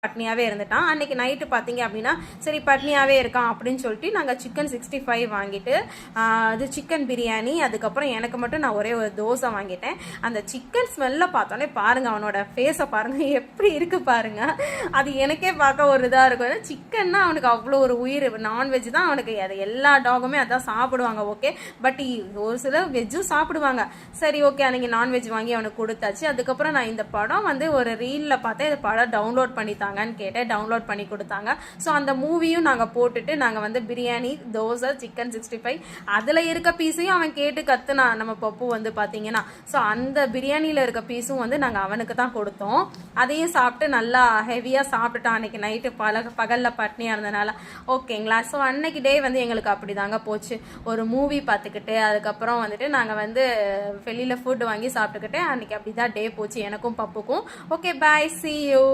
பட்னியாகவே இருந்துட்டான். அன்றைக்கி நைட்டு பார்த்தீங்க அப்படின்னா சரி பட்னியாகவே இருக்கான் அப்படின்னு சொல்லிட்டு நாங்கள் சிக்கன் 65 வாங்கிட்டு அது சிக்கன் பிரியாணி, அதுக்கப்புறம் எனக்கு மட்டும் நான் ஒரே ஒரு தோசை வாங்கிட்டேன். அந்த சிக்கன் ஸ்மெல்ல பார்த்தோன்னே பாருங்கள், அவனோட ஃபேஸை பாருங்கள் எப்படி இருக்குது பாருங்கள். அது எனக்கே பார்க்க ஒரு இதாக இருக்கும். சிக்கன்னா அவனுக்கு அவ்வளோ ஒரு உயிர். நான்வெஜ் தான் அவனுக்கு, அது எல்லா டாகுமே அதான் சாப்பிடுவாங்க ஓகே. பட் ஒரு சில வெஜ்ஜும் சாப்பிடுவாங்க. சரி ஓகே, அன்றைக்கி நான்வெஜ் வாங்கி அவனுக்கு கொடுத்தாச்சு. அதுக்கப்புறம் நான் இந்த படம் வந்து ஒரு ரீலில் பார்த்தேன், இந்த படம் டவுன்லோட் பண்ணித்தாங்க கேட்டேன், டவுன்லோட் பண்ணி கொடுத்தாங்க. ஸோ அந்த மூவியும் நாங்கள் போட்டுட்டு நாங்கள் வந்து பிரியாணி, தோசை, சிக்கன் 65 அதில் இருக்க பீஸையும் அவன் கேட்டு கத்துனா நம்ம பப்பு வந்து பார்த்தீங்கன்னா. ஸோ அந்த பிரியாணியில் இருக்க பீஸும் வந்து நாங்கள் அவனுக்கு தான் கொடுத்தோம். அதையும் சாப்பிட்டு நல்லா ஹெவியாக சாப்பிட்டுட்டான் அன்னைக்கு நைட்டு பகலில் பட்னியாக இருந்தனால ஓகேங்களா. ஸோ அன்னைக்கு டே வந்து எங்களுக்கு அப்படி தாங்க போச்சு. ஒரு மூவி பார்த்துக்கிட்டு அதுக்கப்புறம் வந்துட்டு நாங்கள் வந்து வெளியில் ஃபுட் வாங்கி சாப்பிட்டுக்கிட்டு அன்னைக்கு அப்படி தான் டே போச்சு எனக்கும் பப்புக்கும். Okay bye, see you.